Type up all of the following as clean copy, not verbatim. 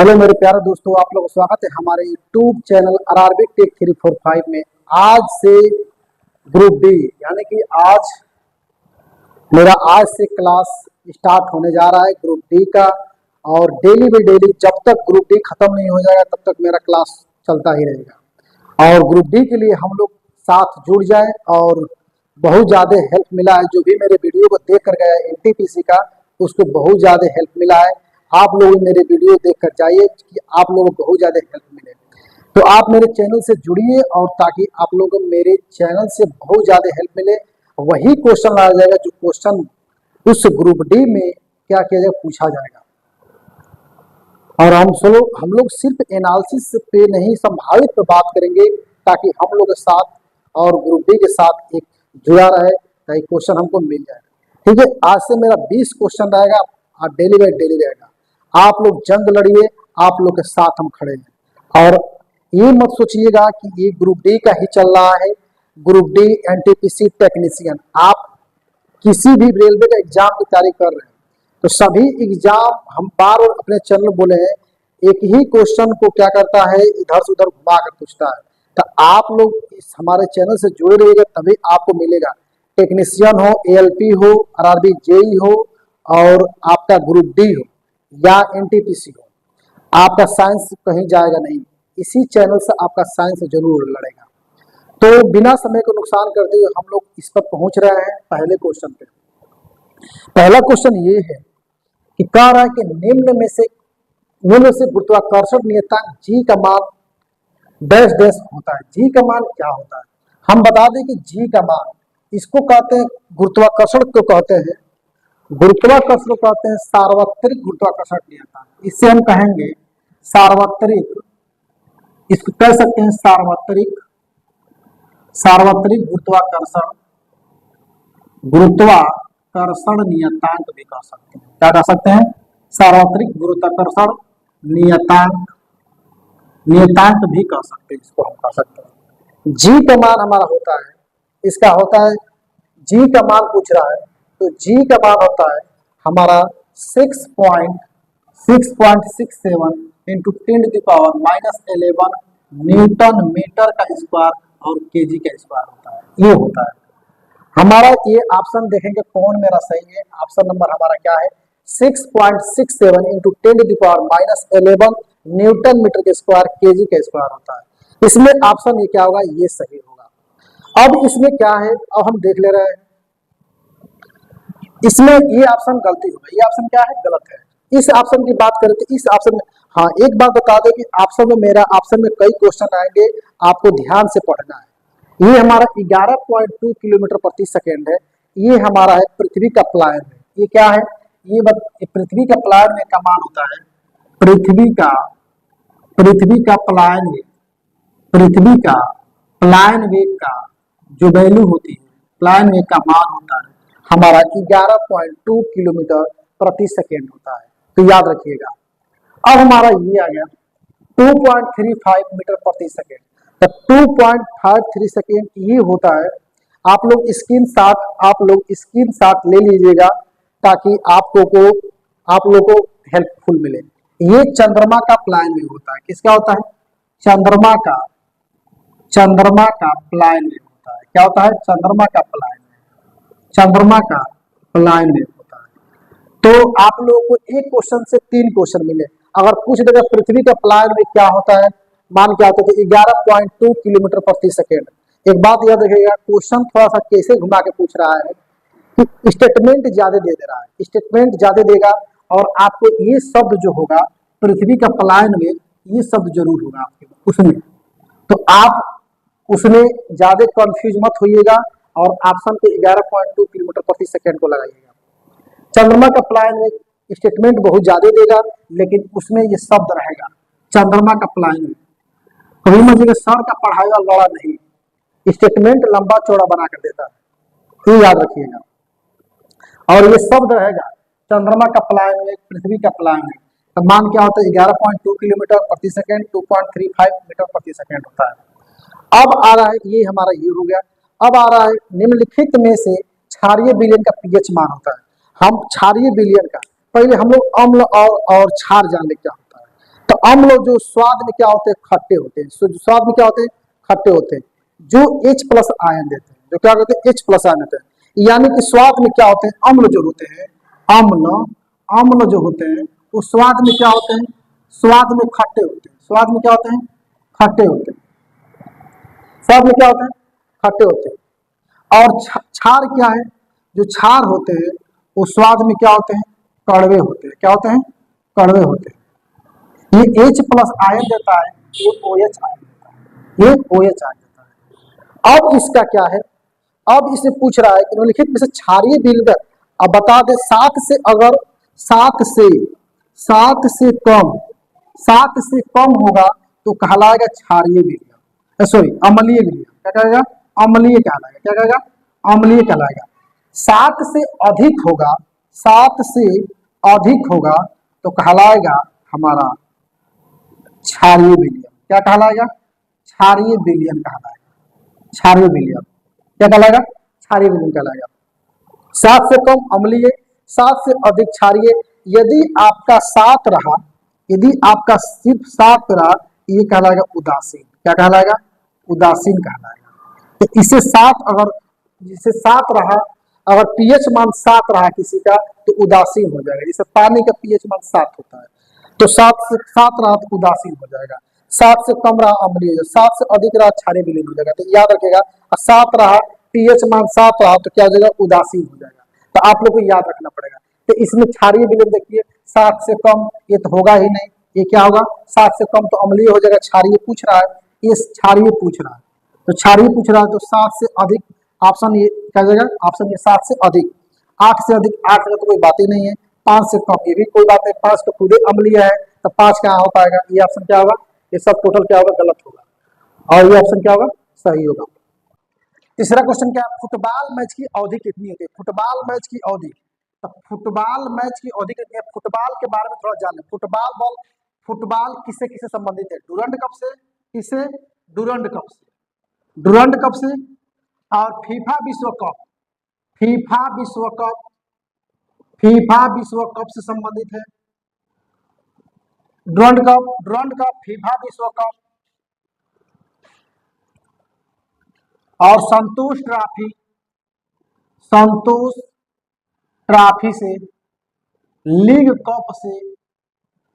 Hello मेरे प्यारे दोस्तों, आप लोगों का स्वागत है हमारे यूट्यूब चैनल आरआरबी टेक 345 में। आज से ग्रुप डी यानी कि आज से क्लास स्टार्ट होने जा रहा है ग्रुप डी का। और डेली बाई डेली जब तक ग्रुप डी खत्म नहीं हो जाएगा तब तक मेरा क्लास चलता ही रहेगा। और ग्रुप डी के लिए हम लोग साथ जुड़ जाए और बहुत ज़्यादा हेल्प मिला है। जो भी मेरे वीडियो को देख कर गया एनटीपीसी का, उसको बहुत ज़्यादा हेल्प मिला है। आप लोग मेरे वीडियो देखकर जाइए कि आप लोगों को बहुत ज़्यादा हेल्प मिले। तो आप मेरे चैनल से जुड़िए और ताकि आप लोगों को मेरे चैनल से बहुत ज़्यादा हेल्प मिले। वही क्वेश्चन आ जाएगा जो क्वेश्चन उस ग्रुप डी में क्या किया जाएगा, पूछा जाएगा। और हम लोग सिर्फ एनालिसिस पे नहीं, संभावित पे बात करेंगे ताकि हम लोग के साथ और ग्रुप डी के साथ एक जुड़ा रहे, ताकि क्वेश्चन हमको मिल जाए। ठीक है, आज से मेरा 20 क्वेश्चन रहेगा और डेली बाई डेली रहेगा। आप लोग जंग लड़िए, आप लोग के साथ हम खड़े हैं। और ये मत सोचिएगा कि ये ग्रुप डी का ही चल रहा है। ग्रुप डी एनटीपीसी टेक्नीशियन, आप किसी भी रेलवे का एग्जाम की तैयारी कर रहे हैं तो सभी एग्जाम हम बार बार अपने चैनल में बोले हैं, एक ही क्वेश्चन को क्या करता है, इधर से उधर घुमा कर पूछता है। तो आप लोग इस हमारे चैनल से जुड़े रहिएगा तभी आपको मिलेगा। टेक्नीशियन हो, एएलपी हो, आरआरबी जेई हो और आपका ग्रुप डी हो या एनटीपीसी हो, आपका साइंस कहीं जाएगा नहीं। इसी चैनल से आपका साइंस जरूर लड़ेगा। तो बिना समय को नुकसान करते हुए हम लोग इस पर पहुंच रहे हैं पहले क्वेश्चन पे। पहला क्वेश्चन ये है कि कह रहा है कि निम्न में से गुरुत्वाकर्षण नियतांक जी का मान डैश डैश होता है। जी का मान क्या होता है? हम बता दें कि जी का मान, इसको कहते हैं गुरुत्वाकर्षण को कहते हैं, गुरुत्वाकर्षण को कहते हैं सार्वत्रिक गुरुत्वाकर्षण नियतांक। इससे हम कहेंगे सार्वत्रिक, इसको कह सकते हैं सार्वत्रिक गुरुत्वाकर्षण नियतांक भी कह सकते हैं। क्या कह सकते हैं? सार्वत्रिक गुरुत्वाकर्षण नियतांक भी कह सकते हैं। इसको हम कह सकते हैं। जी का मान हमारा होता है, इसका होता है, जी का मान पूछ रहा है तो जी का मान होता है हमारा 6.67 इंटू 10⁻⁻11 न्यूटन मीटर का स्क्वायर और केजी का स्क्वायर होता है। ये होता है हमारा। ये ऑप्शन देखेंगे कौन मेरा सही है। ऑप्शन नंबर हमारा क्या है? 6.67 इंटू 10⁻11 न्यूटन मीटर के स्क्वायर केजी का स्क्वायर होता है। इसमें ऑप्शन ये क्या होगा? ये सही होगा। अब इसमें क्या है, अब हम देख ले रहे हैं। इसमें ये ऑप्शन गलती होगा। ये ऑप्शन क्या है? गलत है। इस ऑप्शन की बात करें तो इस ऑप्शन में, हाँ एक बात बता दें कि ऑप्शन में कई क्वेश्चन आएंगे, आपको ध्यान से पढ़ना है। ये हमारा 11.2 किलोमीटर प्रति सेकेंड है। ये हमारा है पृथ्वी का प्लायन में। ये क्या है? ये पृथ्वी का प्लायन में का मान होता है, पृथ्वी का प्लायन वेग का जो वैल्यू होती है, प्लायन वेग का मान होता है हमारा 11.2 किलोमीटर प्रति सेकेंड होता है। तो याद रखिएगा। अब हमारा ये आ गया 2.35 मीटर प्रति सेकेंड। तो 2.53 सेकेंड ये होता है। आप लोग स्क्रीनशॉट ले लीजिएगा ताकि आप लोग को हेल्पफुल मिले। ये चंद्रमा का प्लायन वेग होता है। किसका होता है? चंद्रमा का प्लायन वेग होता है। क्या होता है? चंद्रमा का प्लायन वेग होता है। तो आप लोगों को एक क्वेश्चन से 3 क्वेश्चन मिले। अगर पूछ देगा पृथ्वी का प्लायन वेग क्या होता है, मान क्या होता है? 11.2 किलोमीटर प्रति सेकेंड। एक बात याद रखिएगा, क्वेश्चन थोड़ा सा कैसे घुमा के पूछ रहा है कि स्टेटमेंट ज्यादा दे रहा है। स्टेटमेंट ज्यादा देगा और आपको ये शब्द जो होगा पृथ्वी का प्लायन वेग, ये शब्द जरूर होगा आपके उसमें। तो आप उसमें ज्यादा कंफ्यूज मत होइएगा और ऑप्शन पे 11.2 किलोमीटर प्रति सेकेंड को लगाइएगा। चंद्रमा का प्लायन वेग स्टेटमेंट बहुत ज्यादा देगा लेकिन उसमें ये शब्द रहेगा चंद्रमा का प्लायन वेग। कभी मुझे सर का पढ़ाई वाला लड़ा नहीं, स्टेटमेंट लंबा चौड़ा बना कर देता है, ये याद रखिएगा। और ये शब्द रहेगा चंद्रमा का प्लायन वेग, पृथ्वी का प्लायन वेग। तो मान क्या होता है? 11.2 किलोमीटर प्रति सेकेंड, 2.35 मीटर प्रति सेकेंड होता है। अब आ रहा है, ये हमारा ये हो गया। अब आ रहा है निम्नलिखित में से क्षारीय विलयन का पीएच मान होता है। हम क्षारीय विलयन का, पहले हम लोग अम्ल और क्षार जान ले क्या होता है। तो अम्ल जो स्वाद में क्या होते हैं, खट्टे होते हैं। स्वाद में क्या होते हैं, खट्टे होते हैं, जो H प्लस आयन देते हैं, जो क्या कहते हैं, H प्लस आयन देते हैं। यानी कि स्वाद में क्या होते हैं, अम्ल जो होते हैं, अम्ल जो होते हैं वो स्वाद में क्या होते हैं, स्वाद में खट्टे होते हैं। स्वाद में क्या होते हैं, खट्टे होते हैं। स्वाद में क्या होते हैं, खट्टे होते हैं। और क्षार क्या है, जो क्षार होते हैं वो स्वाद में क्या होते हैं, कड़वे होते हैं। क्या होते हैं, कड़वे होते हैं। ये H प्लस आयन देता है, ये OH आयन देता है, ये OH आयन देता है। अब इसका क्या है, अब इसे पूछ रहा है कि निम्नलिखित में से क्षारीय विलयन, अब बता दे, 7 से अगर 7 से कम होगा तो कहलाएगा क्षारीय विलयन, सॉरी अम्लीय विलयन। क्या कहेगा, अम्लीय कहलाएगा। क्या कहेगा, अम्लीय कहलाएगा। 7 से अधिक होगा, 7 से अधिक होगा तो कहलाएगा हमारा क्षारीय विलयन। क्या कहलाएगा, क्षारीय विलयन कहलाएगा। क्षारीय विलयन क्या कहलाएगा, क्षारीय विलयन कहलाएगा। 7 से कम अम्लीय, 7 से अधिक क्षारीय। यदि आपका 7 रहा, यदि आपका सिर्फ 7 रहा, ये कहलाएगा उदासीन। क्या कहलाएगा, उदासीन कहलाएगा। तो इसे 7 अगर, जिसे 7 रहा, अगर पीएच मान 7 रहा किसी का तो उदासीन हो जाएगा। जैसे पानी का पीएच मान 7 होता है, तो 7 से 7 रहा तो उदासीन हो जाएगा। 7 से कम रहा अम्लीय, 7 से अधिक रहा क्षारीय विलयन हो जाएगा। तो याद रखेगा, 7 रहा, पीएच मान 7 रहा तो क्या हो जाएगा, उदासीन हो जाएगा। तो आप लोग को याद रखना पड़ेगा। तो इसमें क्षारीय विलयन देखिए, 7 से कम ये तो होगा ही नहीं, ये क्या होगा, 7 से कम तो अम्लीय हो जाएगा। क्षारीय पूछ रहा है, ये क्षारीय पूछ रहा है, तो क्षारीय पूछ रहा है तो 7 से अधिक, ऑप्शन ये क्या जाएगा, ऑप्शन ये 7 से अधिक। 8 से अधिक, 8 का तो कोई बात ही नहीं है। 5 से कम, ये भी कोई बात नहीं, 5 तो खुद ही अम्लीय है, तो 5 क्या हो पाएगा, ये ऑप्शन क्या होगा, ये सब टोटल क्या होगा, गलत होगा, और ये ऑप्शन क्या होगा, सही होगा। तीसरा क्वेश्चन क्या है, फुटबॉल मैच की अवधि कितनी होती है। फुटबॉल मैच की अवधि, तो फुटबॉल मैच की अवधि कितनी है, फुटबॉल के बारे में थोड़ा जान लें। फुटबॉल बॉल, फुटबॉल किससे किससे संबंधित है, डूरंड कप से, किससे, डूरंड कप से, डूरंड कप से, और फीफा विश्व कप, फीफा विश्व कप, फीफा विश्व कप से संबंधित है। Durand cup, Durand cup, FIFA विश्व कप और संतोष ट्रॉफी, संतोष ट्रॉफी से, लीग कप से,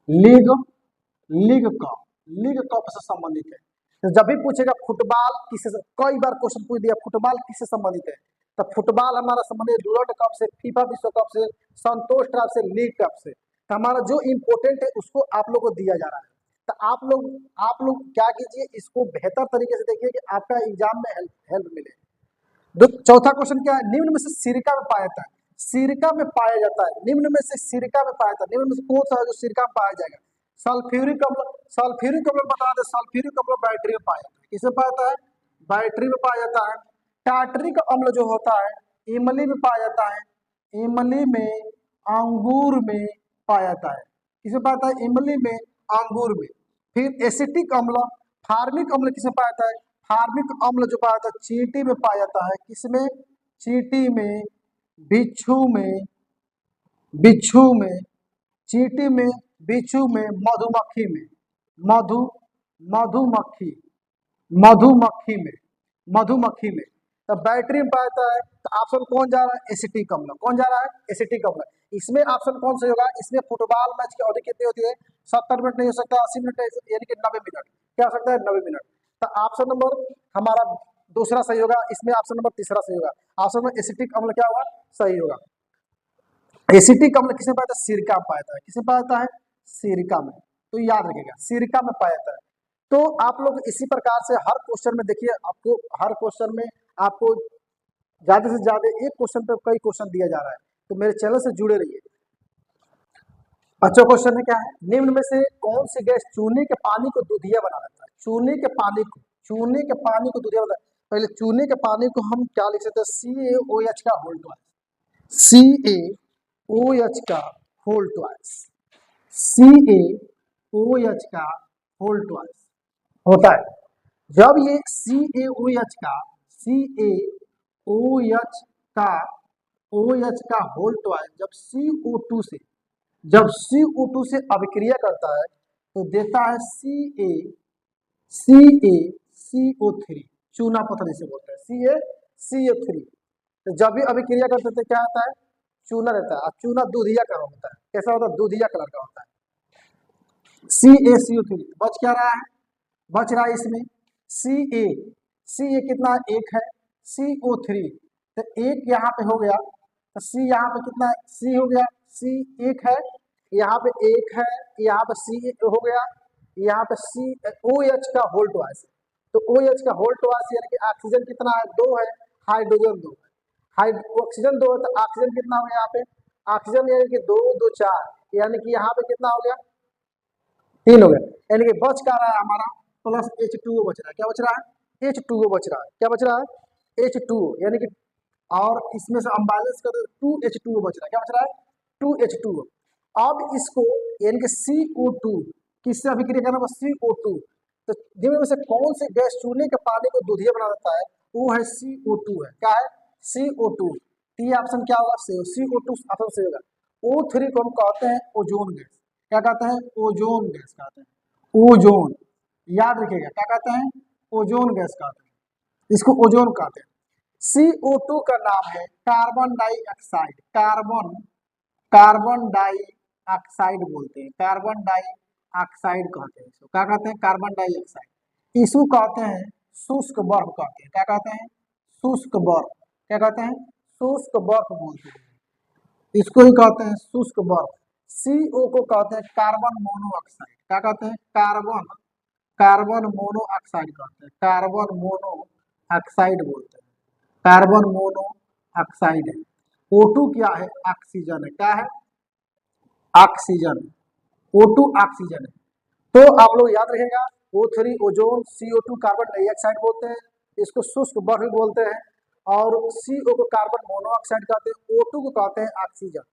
league league cup, league cup से संबंधित है। तो जब भी पूछेगा फुटबॉल किससे, कई बार क्वेश्चन पूछ दिया फुटबॉल किससे संबंधित है, तो फुटबॉल हमारा संबंधित डूरंड कप से, फीफा विश्व कप से, संतोष ट्रॉफी से, लीग कप से। तो हमारा जो इंपोर्टेंट है उसको आप लोग को दिया जा रहा है। तो आप लोग क्या कीजिए, इसको बेहतर तरीके से देखिए कि आपका एग्जाम में हेल्प मिले। चौथा क्वेश्चन क्या है, निम्न में से सिरका में पाया जाता है, सिरका में पाया जाता है, निम्न में से सिरका में पाया जाता है, निम्न में से कौन सा है जो सिरका में पाया जाएगा। सल्फ्यूरिक अम्ल, सल्फ्यूरिक अम्ल बता दे, सल्फ्यूरिक अम्ल बैटरी में पाया जाता है, किसमें पाया जाता है, बैटरी में पाया जाता है। टार्टरिक अम्ल जो होता है इमली में पाया जाता है, इमली में, अंगूर में पाया जाता है, किसमें पाया जाता है, इमली में, अंगूर में। फिर एसिटिक अम्ल, फार्मिक अम्ल किसमें पाया जाता है, फार्मिक अम्ल जो पाया जाता है चींटी में पाया जाता है, किसमें, चींटी में, बिच्छू में, बिच्छू में, चींटी में, बिच्छू में, मधुमक्खी में, मधुमक्खी, मधुमक्खी में, मधुमक्खी में। तो बैटरी में पाया जाता है, तो ऑप्शन कौन जा रहा है, एसिटिक अम्ल, कौन जा रहा है, एसिटिक अम्ल। इसमें ऑप्शन कौन सा होगा, इसमें फुटबॉल मैच की अवधि कितनी होती है, 70 मिनट नहीं हो सकता, 80 मिनट यानी कि 90 मिनट, क्या हो सकता है, 90 मिनट। तो ऑप्शन नंबर हमारा दूसरा सही होगा, इसमें ऑप्शन नंबर तीसरा सही होगा, ऑप्शन नंबर एसिटिक अम्ल क्या होगा, सही होगा। एसिटिक अम्ल किसमें पाया जाता है, सिरका में पाया जाता है, किसमें पाया जाता है, सिरका में। तो याद रखिएगा सिरका में पाया जाता है। तो आप लोग इसी प्रकार से हर क्वेश्चन में देखिए, आपको हर क्वेश्चन में आपको ज्यादा से ज्यादा एक क्वेश्चन पे कई क्वेश्चन दिया जा रहा है, तो मेरे चैनल से जुड़े रहिए। अच्छा क्वेश्चन है क्या है, निम्न में से कौन सी गैस चूने के पानी को दूधिया बना देता है, चूने के पानी को, चूने के पानी को दूधिया बना। पहले चूने के पानी को हम क्या लिख सकते हैं, CaOH का होल ट्वाइस, CaOH का होल ट्वाइस, CaOH का होल ट्वाइस होता है। जब ये CaOH का, CaOH का, OH का होल ट्वाइस जब CO2 से, जब CO2 से अभिक्रिया करता है तो देता है CaCO3, चूना पत्थर जिसे बोलते हैं CaCO3। तो जब भी अभिक्रिया करते थे क्या आता है, चूना रहता है, और चूना दूधिया का होता है। कैसा होता है, दूधिया कलर का होता है। CaCO3 बच क्या रहा है, बच रहा है इसमें Ca कितना एक है, CO3 तो एक यहाँ पे हो गया, तो C यहाँ पे कितना है, C हो गया, C एक है, यहाँ पे एक है, यहाँ पे C हो गया, यहाँ पे OH का होल ट्वाइस, तो OH का होल ट्वाइस यानी कि ऑक्सीजन कितना है, 2 है, हाइड्रोजन 2 है, ऑक्सीजन 2 है तो ऑक्सीजन कितना हो गया यहाँ पे, ऑक्सीजन यानी कि 2 2 4, यानी कि यहाँ पे कितना हो गया, 3 हो गया, यानी कि बच क्या रहा है हमारा, प्लस H2O बच रहा है। क्या बच रहा है, H2O बच रहा है। क्या बच रहा है, H2O, यानी कि और इसमें से हम बैलेंस कर 2H2O बच रहा है। क्या बच रहा है, 2H2O। अब इसको यानी कि CO2 किससे अभिक्रिया करना होगा, CO2, तो जिनमें से कौन से गैस चूने के पानी को दूधिया बना देता है, वो है CO2 है। क्या है, CO2। ये ऑप्शन क्या होगा, CO2 ऑप्शन से होगा। O3 को हम कहते हैं ओजोन गैस। क्या कहते हैं, ओजोन गैस कहते हैं, ओजोन, याद रखिएगा क्या कहते हैं, ओजोन गैस कहते हैं, इसको ओजोन कहते हैं। CO2 का नाम है कार्बन डाइऑक्साइड, कार्बन डाइऑक्साइड बोलते हैं, कार्बन डाइऑक्साइड कहते हैं इसको। क्या कहते हैं, कार्बन डाइऑक्साइड। इसको कहते हैं शुष्क बर्फ कहते हैं। क्या कहते हैं, शुष्क बर्फ। क्या कहते हैं, शुष्क बर्फ बोलते हैं, इसको ही कहते हैं शुष्क बर्फ। CO को कहते हैं कार्बन मोनोऑक्साइड। क्या कहते हैं, कार्बन मोनोऑक्साइड कहते हैं, कार्बन मोनोऑक्साइड बोलते हैं, कार्बन मोनोऑक्साइड है। O2 क्या है, ऑक्सीजन है। क्या है, ऑक्सीजन, O2 ऑक्सीजन है। तो आप लोग याद रखेगा, O3 ozone, CO2 carbon dioxide बोलते हैं, इसको शुष्क बर्फ बोलते हैं, और CO को कार्बन मोनोऑक्साइड कहते हैं, O2 को कहते हैं ऑक्सीजन।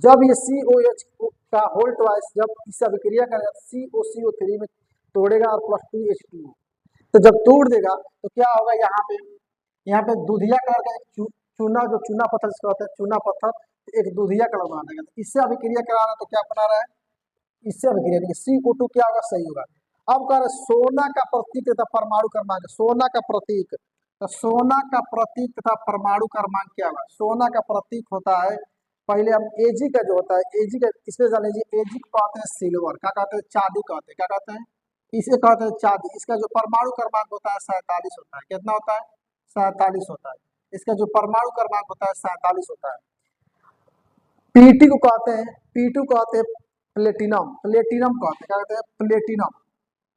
जब ये COH का होल ट्वाइस जब इससे अभिक्रिया करेगा CO3 में तोड़ेगा और प्लस 2H2O, तो जब तोड़ देगा तो क्या होगा, यहाँ पे दूधिया कलर का चूना, जो चूना पत्थर जिसको कहते हैं चूना पत्थर, एक दूधिया कलर बना देगा। तो इससे अभिक्रिया करा रहा है तो क्या बना रहा है, इससे अभिक्रिया, CO2 क्या होगा, सही होगा। अब कह रहे सोना का प्रतीक तथा परमाणु क्रमांक, सोना का प्रतीक, तो सोना का प्रतीक तथा परमाणु क्रमांक क्या होगा, सोना का प्रतीक होता है, पहले हम Ag का जो होता है, Ag का इसमें जान लीजिए, Ag को कहते हैं सिल्वर, क्या कहते हैं, चांदी कहते हैं। क्या कहते हैं, इसे कहते हैं चांदी। इसका जो परमाणु क्रमांक होता है 47 होता है। कितना होता है, 47 होता है। इसका जो परमाणु क्रमांक होता है 47 होता है। Pt को कहते हैं, P2 कहते हैं प्लेटिनम, प्लेटिनम कहते हैं। क्या कहते हैं, प्लेटिनम,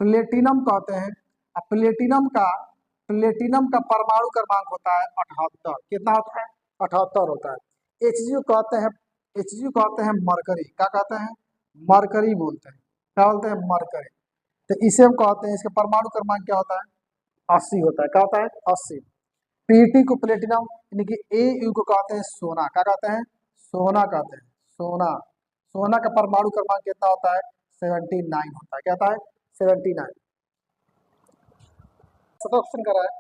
प्लेटिनम कहते हैं। अब प्लेटिनम का परमाणु क्रमांक होता है 78। कितना होता है, 78 होता है। Hg कहते हैं मरकरी। क्या कहते हैं, मरकरी बोलते हैं। क्या बोलते हैं, मरकरी। तो इसे हम कहते हैं, इसका परमाणु क्रमांक क्या होता है, 80 होता है। क्या होता है, 80। Pt को प्लेटिनम यानी कि Au को कहते हैं सोना। क्या कहते हैं, सोना कहते हैं, सोना। सोना का परमाणु क्रमांक कितना होता है, 79 होता है। क्या होता है, 79। क्वेश्चन करा है,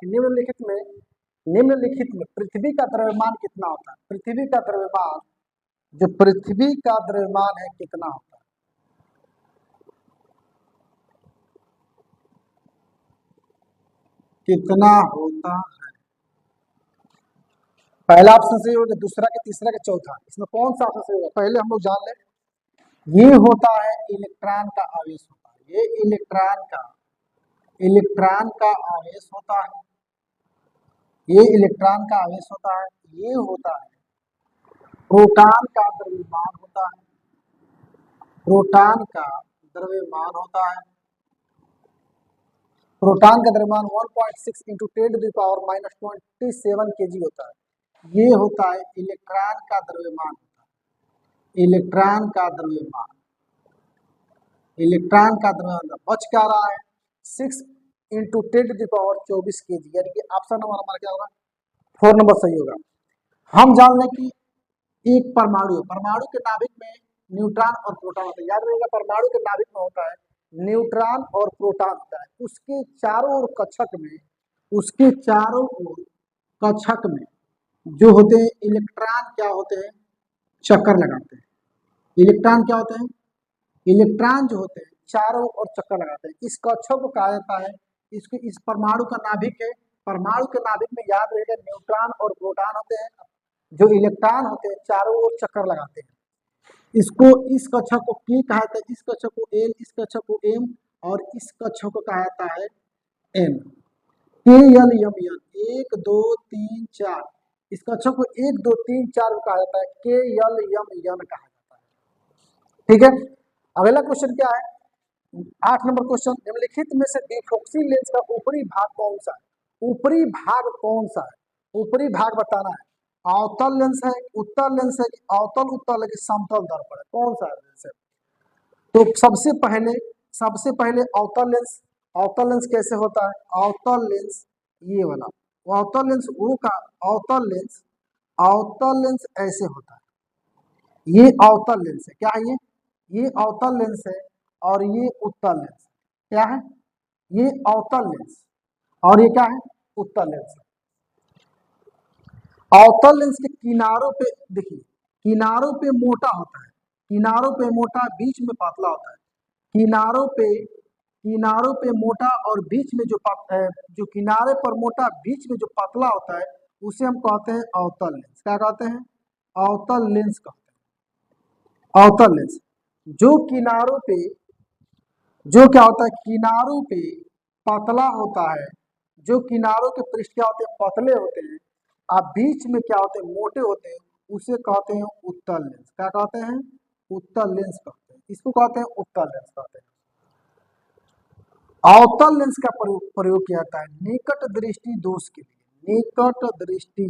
निम्नलिखित में पृथ्वी का द्रव्यमान कितना होता है, पृथ्वी का द्रव्यमान, जो पृथ्वी का द्रव्यमान है कितना होता है, कितना होता है। पहला ऑप्शन सही होगा, दूसरा के तीसरा के चौथा, इसमें कौन सा ऑप्शन सही होगा, पहले हम लोग जान ले। ये होता है इलेक्ट्रॉन का आवेश होता है, ये इलेक्ट्रॉन का आवेश होता है, ये इलेक्ट्रॉन का आवेश होता है। ये होता है प्रोटॉन का द्रव्यमान होता है, प्रोटॉन का द्रव्यमान होता है। प्रोटॉन का द्रव्यमान 1.6 इंटू 10⁻⁻27 kg होता है। ये होता है इलेक्ट्रॉन का द्रव्यमान होता है, इलेक्ट्रॉन का द्रव्यमान, इलेक्ट्रॉन का द्रव्यमान। बच क्या रहा है, 6 इंटू 10⁻24 kg, यानी कि ऑप्शन नंबर हमारा क्या होगा, 4 नंबर सही होगा। हम जान लें कि एक परमाणु है, परमाणु के नाभिक में न्यूट्रॉन और प्रोटॉन होता है। याद रखिएगा, परमाणु के नाभिक में होता है न्यूट्रॉन और प्रोटॉन होता है। उसके चारों ओर कक्षक में, उसके चारों ओर कक्षक में जो होते हैं इलेक्ट्रॉन क्या होते हैं, चक्कर लगाते हैं। इलेक्ट्रॉन क्या होते हैं, इलेक्ट्रॉन जो होते हैं चारों ओर चक्कर लगाते हैं। इस कक्षक को कहा जाता है, इसको इस परमाणु का नाभिक है। परमाणु के नाभिक में याद रहेगा न्यूट्रॉन और प्रोटॉन होते हैं, जो इलेक्ट्रॉन होते हैं चारों ओर चक्कर लगाते हैं। इसको इस कक्षक को की कहा जाता है, इस कक्षक को एल, इस कक्षक को एम और इस कक्षक को कहा जाता है एम। के एल एम एन 1 2 3 4, इस कक्षक को 1 2 3 4 को कहा जाता है के एल एम एन कहा जाता है। ठीक है, अगला क्वेश्चन क्या है, 8 नंबर क्वेश्चन, निम्नलिखित में से डिफ्रॉक्सी लेंस का ऊपरी भाग कौन सा है? ऊपरी भाग कौन सा है? ऊपरी भाग बताना है। अवतल लेंस है, उत्तल लेंस है कि अवतल उत्तल है कि समतल दर्पण है, कौन सा लेंस है? तो सबसे पहले अवतल लेंस। अवतल लेंस कैसे होता है? अवतल लेंस ये वाला, अवतल लेंस वो का अवतल लेंस ऐसे होता है, ये अवतल लेंस है। क्या है ये अवतल लेंस है और ये उत्तल लेंस। क्या है? ये अवतल लेंस और ये क्या है? उत्तल लेंस। अवतल लेंस के किनारों पे देखिए, किनारों पे मोटा होता है, किनारों पे मोटा, बीच में पतला होता है। किनारों पे मोटा और बीच में जो किनारे पर मोटा, बीच में जो पतला होता है, उसे हम कहते हैं अवतल लेंस। क्या कहते हैं? अवतल लेंस कहते हैं। अवतल लेंस जो किनारों पे, जो क्या होता है, किनारों पे पतला होता है, जो किनारों के पृष्ठ क्या होते हैं, पतले होते हैं, अब बीच में क्या होते हैं, मोटे होते हैं, उसे कहते हैं उत्तल लेंस। क्या कहते हैं? उत्तल लेंस कहते हैं। इसको कहते हैं उत्तल लेंस कहते हैं। अवतल लेंस का प्रयोग किया जाता है निकट दृष्टि दोष के लिए। निकट दृष्टि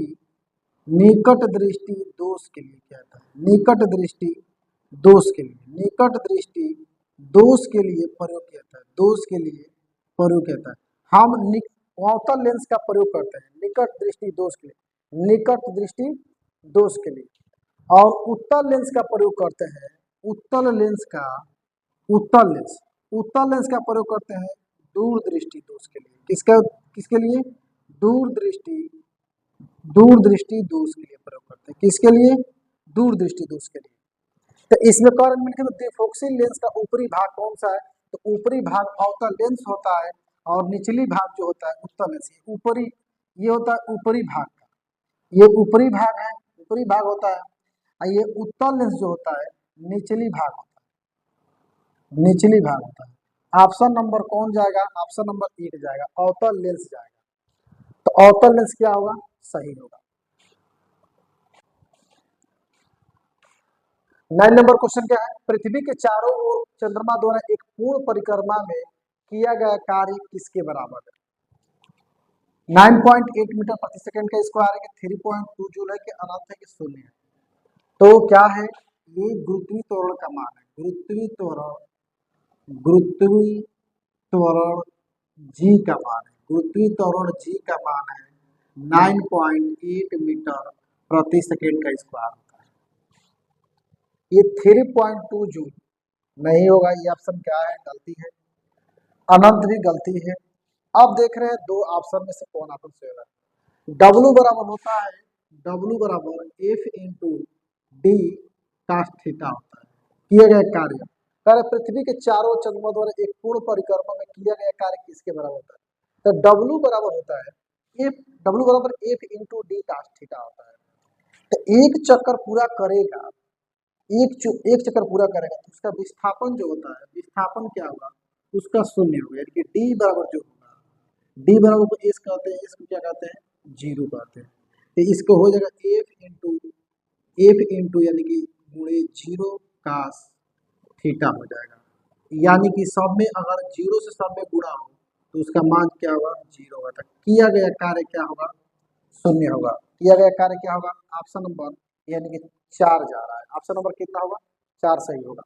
दोष के लिए किया जाता है। निकट दृष्टि दोष के लिए, निकट दृष्टि दोष के लिए प्रयोग किया जाता है। दोष के लिए प्रयोग किया जाता है। हम अवतल लेंस का प्रयोग करते हैं निकट दृष्टि दोष के लिए, निकट दृष्टि दोष के लिए। और उत्तल लेंस का प्रयोग करते हैं, उत्तल लेंस का प्रयोग करते हैं दूर दृष्टि दोष के लिए। किसके लिए? दूर दृष्टि दोष के लिए प्रयोग करते हैं। किसके लिए? दूर दृष्टि दोष के लिए। तो इसमें कारण मिलकर डिफ्रॉक्सी लेंस का ऊपरी भाग कौन सा है? तो ऊपरी भाग अवतल लेंस होता है और निचली भाग जो होता है उत्तल लेंस। ऊपरी ये होता है ऊपरी भाग का, ये ऊपरी भाग है, ऊपरी भाग होता है। और ये उत्तल लेंस जो होता है निचली भाग होता है, निचली भाग होता है। ऑप्शन नंबर कौन जाएगा? ऑप्शन नंबर 1 जाएगा, अवतल लेंस जाएगा। तो अवतल लेंस क्या होगा? सही होगा। 9 नंबर क्वेश्चन क्या है? पृथ्वी के चारों ओर चंद्रमा द्वारा एक पूर्ण परिक्रमा में किया गया कार्य किसके बराबर है? 9.8 मीटर प्रति सेकंड का स्क्वायर है कि 3.2 जूल है कि अनंत है कि शून्य है? तो क्या है? ये गुरुत्वीय त्वरण का मान है। गुरुत्वीय त्वरण जी का मान है। गुरुत्वीय त्वरण जी का मान है 9.8 मीटर प्रति सेकंड का स्क्वायर होता है। ये 3.2 जूल नहीं होगा, ये ऑप्शन क्या है? गलती है। अनंत भी गलती है। अब देख रहे हैं दो ऑप्शन में से कौन ऑप्शन सही होगा। W बराबर होता है, W बराबर F into D cast theta होता है। किए गए कार्य, पृथ्वी के चारों चंद्रमा द्वारा एक पूर्ण परिक्रमा में किया गया कार्य किसके बराबर होता है? तो W बराबर होता है W बराबर F into D cast theta होता है। तो एक चक्कर पूरा करेगा, एक चक्कर पूरा करेगा तो उसका विस्थापन जो होता है, विस्थापन क्या होगा? उसका शून्य होगा। यानी कि डी बराबर जो होगा, डी बराबर को एस कहते हैं, इसको क्या कहते हैं? जीरो कहते हैं। तो इसको हो जाएगा एफ इंटू यानी कि गुणे जीरो कास थीटा हो जाएगा। यानी कि सब में अगर जीरो से सब में गुणा हो तो उसका मान क्या होगा? जीरो होगा। तो किया गया कार्य क्या होगा? शून्य होगा। किया गया कार्य क्या होगा? ऑप्शन नंबर यानी कि 4 जा रहा है। ऑप्शन नंबर कितना होगा? 4 सही होगा।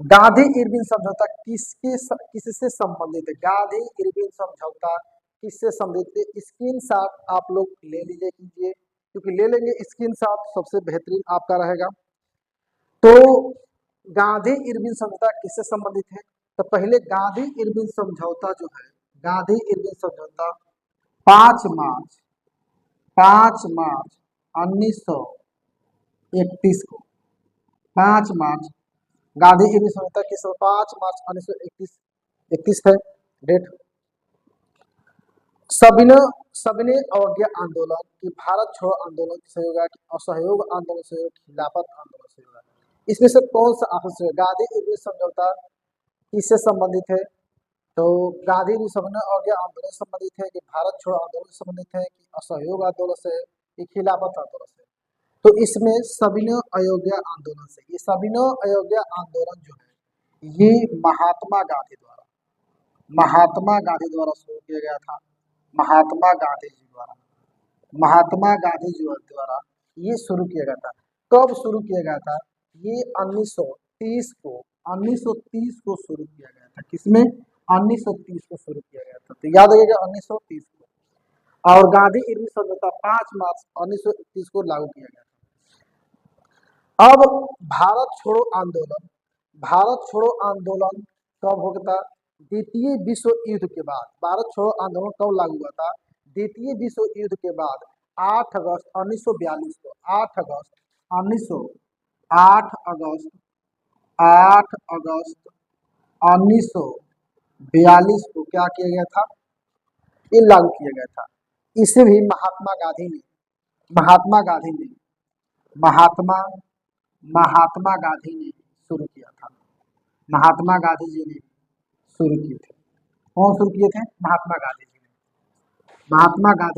गांधी इरविन समझौता किससे संबंधित है? गांधी इरविन समझौता किससे संबंधित है? स्क्रीनशॉट आप लोग ले लीजिए कीजिए, क्योंकि ले लेंगे स्क्रीनशॉट सबसे बेहतरीन आपका रहेगा। तो गांधी इरविन समझौता किससे संबंधित है? तो पहले गांधी इरविन समझौता जो है, गांधी इरविन समझौता 5 मार्च 1931 को, 5 मार्च गांधी इर्विन समझौता किस 5 मार्च 1931 है डेट। सविनय सविनय अवज्ञा आंदोलन की भारत छोड़ो आंदोलन की सहयोग की असहयोग आंदोलन से खिलाफत आंदोलन से होगा। इसमें से कौन सा आपस में गांधी इर्विन समझौता किससे संबंधित है? तो गांधी इर्विन सविनय अवज्ञा आंदोलन से संबंधित है कि भारत छोड़ो आंदोलन से संबंधित है कि असहयोग आंदोलन से कि खिलाफत आंदोलन से? तो इसमें सविनय अयोध्या आंदोलन से। ये सविनय अयोध्या आंदोलन जो है ये महात्मा गांधी द्वारा शुरू किया गया था। महात्मा गांधी जी द्वारा महात्मा गांधी जी द्वारा ये शुरू किया गया था। कब शुरू किया गया था? ये 1930 को 1930 को शुरू किया गया था। किसमें? 1930 को शुरू किया गया था। तो याद रखिएगा 1930 को। और गांधी इर्विन समझौता 5 मार्च 1931 को लागू किया गया था। अब भारत छोड़ो आंदोलन कब होता? द्वितीय विश्व युद्ध के बाद। भारत छोड़ो आंदोलन कब लागू हुआ था? द्वितीय विश्व युद्ध के बाद 8 अगस्त 1942 को 8 अगस्त 1942 को क्या किया गया था? ये लागू किया गया था। इसे भी महात्मा गांधी ने शुरू किया था। महात्मा गांधी जी ने शुरू किए थे। कौन शुरू किए थे? महात्मा गांधी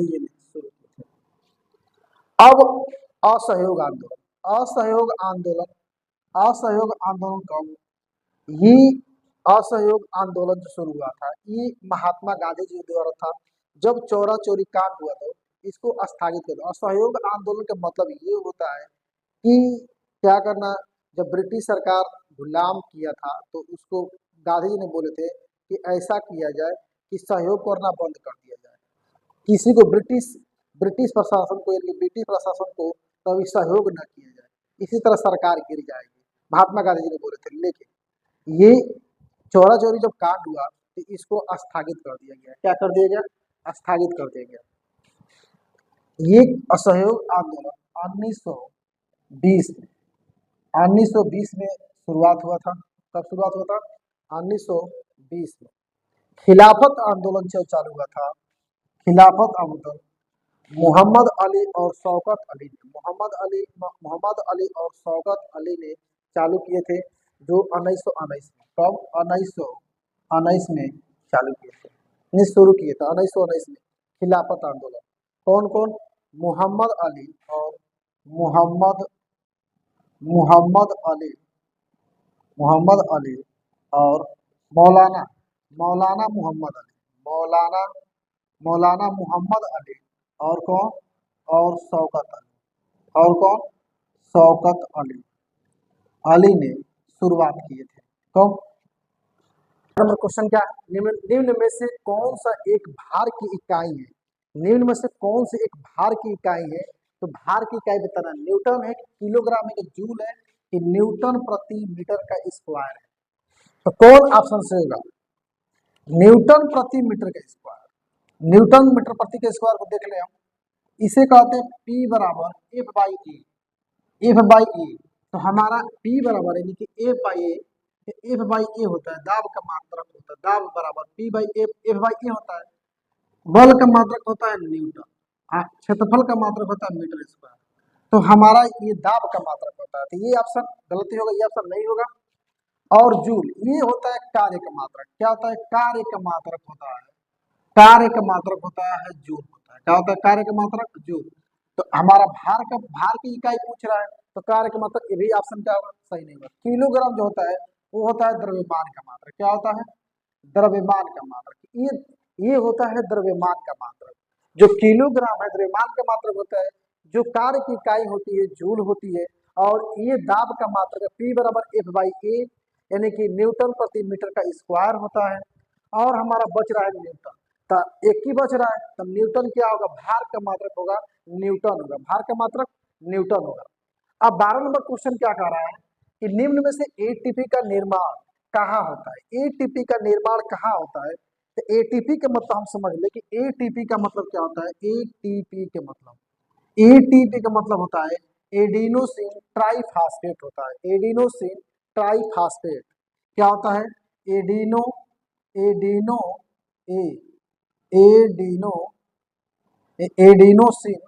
जी ने शुरू किए थे। अब असहयोग आंदोलन कब? ये असहयोग आंदोलन जो शुरू हुआ था ये महात्मा गांधी जी द्वारा था। जब चौरा चौरी कांड हुआ था इसको स्थगित कर दो। असहयोग आंदोलन का मतलब ये होता है कि क्या करना, जब ब्रिटिश सरकार गुलाम किया था तो उसको गांधी जी ने बोले थे कि ऐसा किया जाए कि सहयोग करना बंद कर दिया जाए। किसी को ब्रिटिश प्रशासन को कभी सहयोग न किया जाए, इसी तरह सरकार गिर जाएगी। महात्मा गांधी जी ने बोले थे। लेकिन ये चौरा चौरी जब कांड हुआ तो इसको स्थगित कर दिया गया। क्या कर दिया गया? स्थगित कर दिया गया। ये असहयोग आंदोलन 1920 में शुरुआत हुआ था। कब शुरुआत हुआ था? 1920 में। खिलाफत आंदोलन से चालू हुआ था। खिलाफत आंदोलन मोहम्मद अली और शौकत अली ने चालू किए थे, जो 1919 में। कब? 1919 में चालू किए थे, शुरू किए थे 1919 में खिलाफत आंदोलन। कौन कौन? मोहम्मद अली और मोहम्मद अली और मौलाना मोहम्मद अली और कौन? और शौकत अली ने शुरुआत किए थे। तो नंबर क्वेश्चन क्या है? निम्न में से कौन सा एक भार की इकाई है? निम्न में से कौन सी एक भार की इकाई है? तो भार की इकाई बताना। न्यूटन है, किलोग्राम है, जूल है, कि न्यूटन प्रति मीटर का स्क्वायर है? तो कौन ऑप्शन से होगा? न्यूटन प्रति मीटर का स्क्वायर। न्यूटन मीटर प्रति के स्क्वायर को देख ले हम। इसे कहते हैं P बराबर F बाई ए। तो हमारा P बराबर यानी कि F बाई ए होता है, दाब का मात्रक होता है। दाब बराबर P बाई F बाई ए होता है। बल का मात्रक होता है न्यूटन, क्षेत्रफल का मात्रक होता है मीटर स्क्वायर। तो हमारा ये दाब का मात्रक होता है। तो ये ऑप्शन गलती होगा, ये ऑप्शन नहीं होगा। और जूल ये होता है कार्य का मात्रक। क्या होता है? कार्य का मात्रक होता है। जूल होता है। क्या होता है? कार्य का मात्रक जूल। तो हमारा भार की इकाई पूछ रहा है, तो कार्य का मात्रक, ये भी ऑप्शन क्या होगा? सही नहीं होगा। किलोग्राम जो होता है वो होता है द्रव्यमान का मात्रक। क्या होता है? द्रव्यमान का मात्रक। ये होता है द्रव्यमान का मात्रक। जो किलोग्राम है द्रव्यमान का मात्रक होता है। जो कार्य की इकाई होती है जूल होती है। और ये दाब का मात्रक है P बराबर F बाई ए, यानी कि न्यूटन प्रति मीटर का स्क्वायर होता है। और हमारा बच रहा है न्यूटन। तो एक ही बच रहा है, तो न्यूटन क्या होगा? भार का मात्रक होगा न्यूटन होगा। भार का मात्रक न्यूटन होगा। अब 12 नंबर क्वेश्चन क्या कह रहा है कि निम्न में से एटीपी का निर्माण कहाँ होता है? एटीपी का निर्माण कहाँ होता है? तो एटीपी का मतलब हम समझ ले कि एटीपी का मतलब क्या होता है? एटीपी का मतलब होता है एडिनोसिन ट्राइफॉस्फेट होता है। एडिनोसिन ट्राईफास्फेट क्या होता है? Adeno adeno A adeno adenosine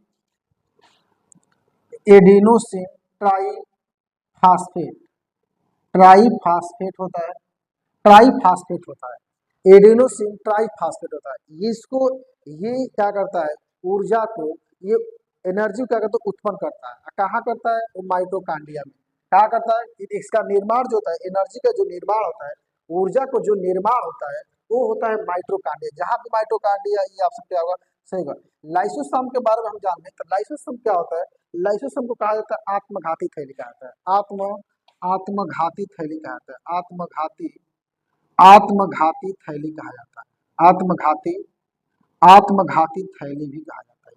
adenosine triphosphate triphosphate होता है, ट्राईफास्फेट होता है, एडेनोसिन ट्राईफास्फेट होता है। इसको ये क्या करता है? ऊर्जा को, ये एनर्जी क्या करता है? उत्पन्न करता है। कहाँ करता है? वो माइटोकांड्रिया में। क्या करता है? इसका निर्माण जो होता है, एनर्जी का जो निर्माण होता है, ऊर्जा को जो निर्माण होता है, वो होता है माइटोकांड्रिया। जहाँ पे माइटोकांड्रिया, ये ऑप्शन क्या होगा? सही होगा। लाइसोसोम के बारे में हम जानते हैं, तो लाइसोसोम क्या होता है? लाइसोसोम को कहा जाता है आत्मघाती थैली कहा जाता है। आत्मघाती थैली कहा जाता है। आत्मघाती थैली कहा जाता है। आत्मघाती थैली भी कहा जाता है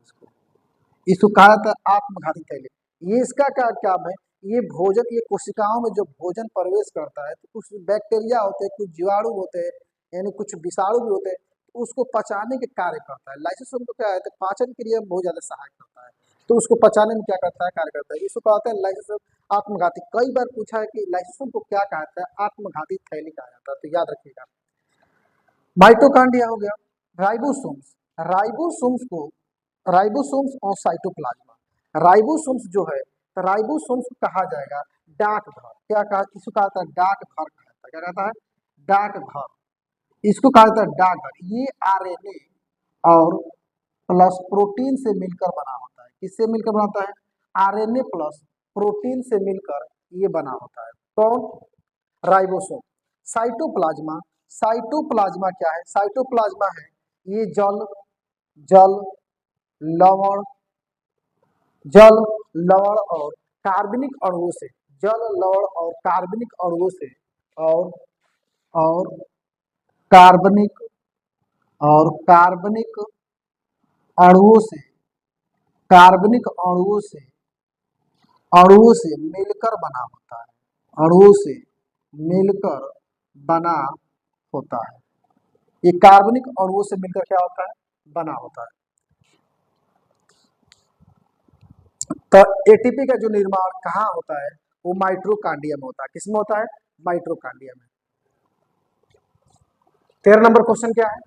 इसको कहा जाता है आत्मघाती थैली। ये इसका क्या काम है? ये भोजन, ये कोशिकाओं में जो भोजन प्रवेश करता है, तो कुछ बैक्टीरिया होते हैं, कुछ जीवाणु होते हैं, यानी कुछ विषाणु भी होते हैं, तो उसको पचाने के कार्य करता है। लाइसोसोम को क्या है? तो पाचन क्रिया में बहुत ज्यादा सहायक करता है, तो उसको पचाने में क्या करता है? कार्य करता है। इसको कहते हैं लाइसोसोम आत्मघाती। कई बार पूछा है कि लाइसोसोम को क्या कहा जाता है? आत्मघाती थैली कहा जाता है, तो याद रखिएगा। माइटोकांड्रिया हो गया। राइबोसोम्स राइबोसोम्स और साइटोप्लाज्मा। राइबोसोम्स जो है, तो राइबोसोम्स को कहा जाएगा डाकघर। क्या कहा? इसको कहा जाता है डाकघर कहा जाता है। क्या कहता है? डाकघर। इसको कहा जाता है डाकघर। ये आरएनए और प्लस प्रोटीन से मिलकर बना होता है। किससे मिलकर बनाता है? आरएनए प्लस प्रोटीन से मिलकर ये बना होता है। कौन? राइबोसोम। साइटोप्लाज्मा साइटोप्लाज्मा क्या है? साइटोप्लाज्मा है ये जल जल लवण जल लवण और कार्बनिक अणुओं से, जल लवण और कार्बनिक अणुओं से, और और कार्बनिक कार्बनिक अणुओं से, कार्बनिक अणुओं से मिलकर बना होता है। अणुओं से मिलकर बना होता है। ये कार्बनिक अणुओं से मिलकर क्या होता है? बना होता है। तो एटीपी का जो निर्माण कहाँ होता है? वो माइटोकांड्रिया में होता है। किसमें होता है? माइटोकांड्रिया में। 13 नंबर क्वेश्चन क्या है?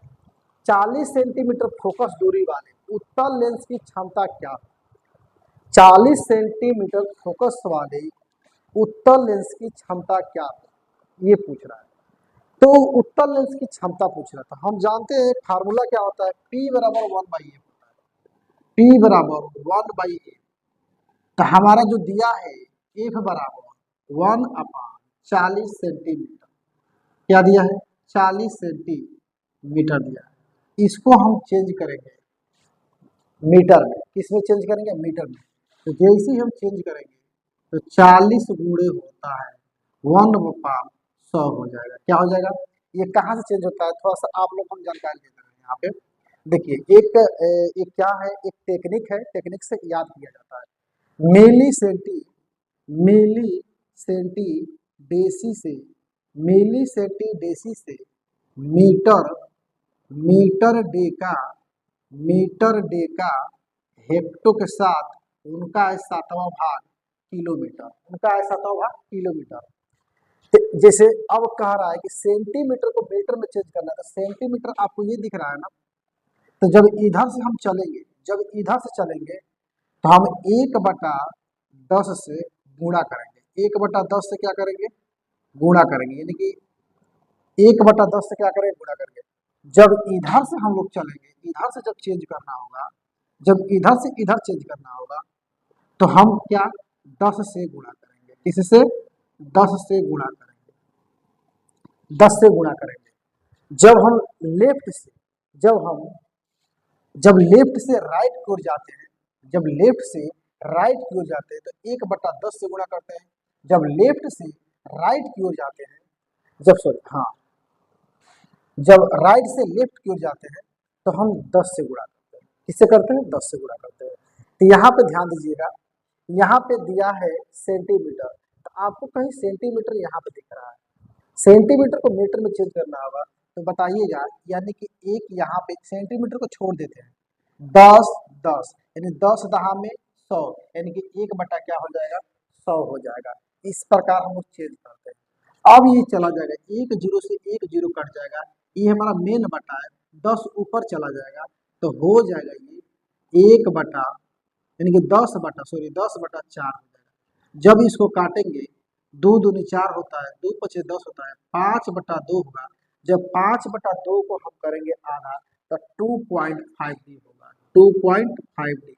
40 सेंटीमीटर फोकस दूरी वाले उत्तल लेंस की क्षमता क्या है? 40 सेंटीमीटर फोकस वाले उत्तल लेंस की क्षमता क्या है? ये पूछ रहा है। तो उत्तल लेंस की क्षमता पूछ रहा था। हम जानते हैं फार्मूला क्या होता है? P बराबर 1/a होता है। P बराबर 1/a। तो हमारा जो दिया है F बराबर 1/40 सेंटीमीटर। क्या दिया है? 40 सेंटीमीटर दिया है। इसको हम चेंज करेंगे मीटर में। किसमें चेंज करेंगे? मीटर में। तो जैसे ही हम चेंज करेंगे तो 40 गुणे होता है 1/100 हो जाएगा। क्या हो जाएगा? ये कहाँ से चेंज होता है? थोड़ा सा आप लोग हम जानकारी लेते हैं यहाँ पे। देखिए, एक क्या है, एक टेक्निक है, टेक्निक से याद किया जाता है। मिली सेंटी डेसी से मिली सेंटी डेसी से मीटर मीटर डेका हेक्टो के साथ उनका 7वां भाग किलोमीटर, जैसे अब कह रहा है कि सेंटीमीटर को मीटर में चेंज करना है, तो सेंटीमीटर आपको ये दिख रहा है ना। तो जब इधर से हम चलेंगे, तो हम 1/10 से गुणा करेंगे। 1/10 से क्या करेंगे? गुणा करेंगे, यानी कि 1/10 से क्या करेंगे? गुणा करेंगे। जब इधर से हम लोग चलेंगे, इधर से जब चेंज करना होगा, जब इधर से इधर चेंज करना होगा, तो हम क्या 10 से गुणा करेंगे। किससे? 10 से गुणा करेंगे। 10 से गुणा करेंगे। जब हम लेफ्ट से जब हम जब लेफ्ट से राइट की ओर जाते हैं, तो 1/10 से गुणा करते हैं। जब लेफ्ट से राइट की ओर जाते हैं, जब राइट से लेफ्ट की ओर जाते हैं, तो हम 10 से गुणा करते हैं। किससे करते हैं? 10 से गुणा करते हैं। तो यहाँ पे ध्यान दीजिएगा, यहाँ पे दिया है सेंटीमीटर, तो आपको कहीं सेंटीमीटर यहाँ पे दिख रहा है। सेंटीमीटर को मीटर में चेंज करना होगा, तो बताइएगा, यानी कि एक यहाँ पे सेंटीमीटर को छोड़ देते हैं। 10 10 यानी 10×100, यानी कि 1 बटा क्या हो जाएगा? 100 हो जाएगा। इस प्रकार हम लोग चेंज करते हैं। अब ये चला जाएगा, एक जीरो से एक जीरो कट जाएगा, ये हमारा मेन बटा है, 10 ऊपर चला जाएगा तो हो जाएगा ये 1 बटा, यानी कि 10 बटा 4 हो जाएगा। जब इसको काटेंगे, 2 दूनी 4 होता है, 2 पचे 10 होता है, 5/2 होगा। जब 5/2 को हम करेंगे आधा तो 2.5D होगा, 2.5D।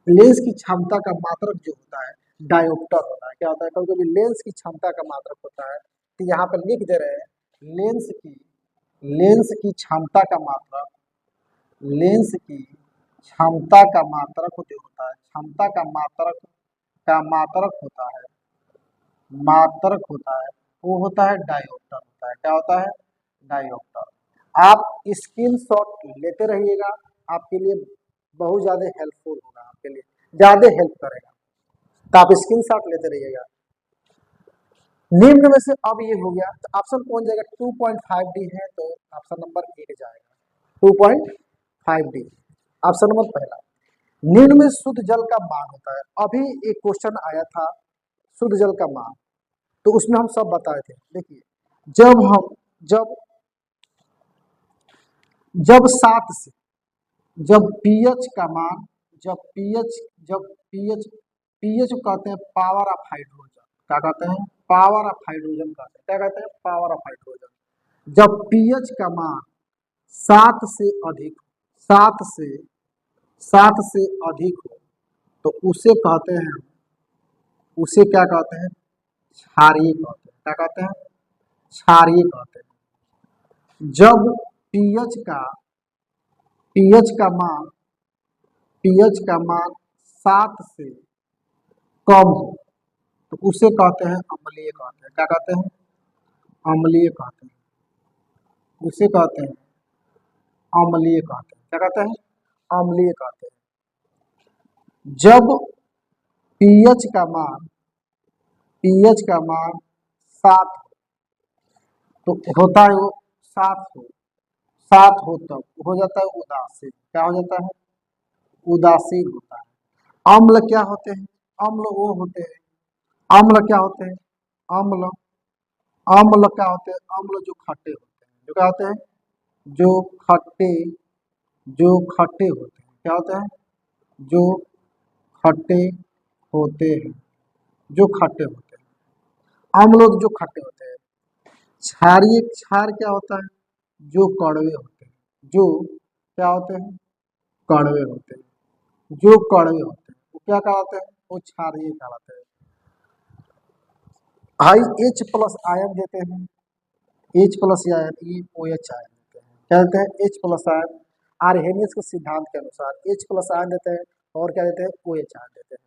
लेंस की क्षमता का मात्रक जो होता है डायोप्टर होता है। क्या होता है, कभी कभी लेंस की क्षमता का मात्रक होता है, तो यहाँ पर लिख दे रहे हैं लेंस की क्षमता का मात्रक, लेंस की क्षमता का मात्रक जो होता है, क्षमता का मात्रक होता है, मात्रक होता है, वो होता है डायोप्टर होता है। क्या होता है, डायोप्टर। आप स्क्रीनशॉट लेते रहिएगा, आपके लिए बहुत ज्यादा हेल्पफुल होगा, आपके लिए ज्यादा हेल्प करेगा, तो आप स्क्रीनशॉट लेते रहिएगा। निम्न में से अब ये हो गया, तो ऑप्शन कौन जाएगा, 2.5D है तो ऑप्शन नंबर 1 जाएगा, 2.5D ऑप्शन नंबर पहला। निम्न में शुद्ध जल का मान होता है, अभी एक क्वेश्चन आया था शुद्ध जल का मान, तो उसमें हम सब बताए थे। देखिए, जब हम जब जब 7 से, जब पीएच का मान, जब पीएच को कहते हैं पावर ऑफ हाइड्रोजन, क्या कहते हैं, पावर ऑफ हाइड्रोजन कहते हैं, क्या कहते हैं, पावर ऑफ हाइड्रोजन। जब पीएच का मान 7 से अधिक, 7 से 7 से अधिक हो तो उसे कहते हैं, उसे क्या कहते हैं, क्षारीय कहते हैं। क्या कहते हैं, क्षारीय कहते हैं। जब पीएच का पीएच का मान पीएच का मान 7 से कम हो तो उसे कहते हैं अम्लीय कहते हैं। क्या कहते हैं, अम्लीय कहते हैं, उसे कहते हैं अम्लीय कहते हैं। क्या कहते हैं, अम्लीय कहते हैं। जब पीएच का मान पीएच का मान 7 तो होता है वो 7 हो तब हो जाता है उदासीन। क्या हो जाता है, उदासीन होता है। अम्ल क्या होते हैं, अम्ल वो होते हैं, अम्ल क्या होते हैं, अम्ल अम्ल क्या होते हैं, अम्ल जो खट्टे होते हैं, जो क्या होते हैं, जो खट्टे जो खट्टे होते हैं। क्या होते हैं, जो खट्टे होते हैं, जो खट्टे होते हैं, अम्ल जो खट्टे होते हैं। क्षारीय, क्षार क्या होता है, जो कड़वे होते हैं, जो क्या होते हैं, कड़वे होते हैं, जो कड़वे होते हैं वो क्या कहलाते हैं, वो क्षारीय कहलाते हैं। हाई H प्लस आयन देते हैं, H प्लस आयन, ये OH आयन देते हैं। क्या देते हैं, H प्लस आयन। आर्हेनियस के सिद्धांत के अनुसार H प्लस आयन देते हैं और क्या देते हैं, OH आयन देते हैं।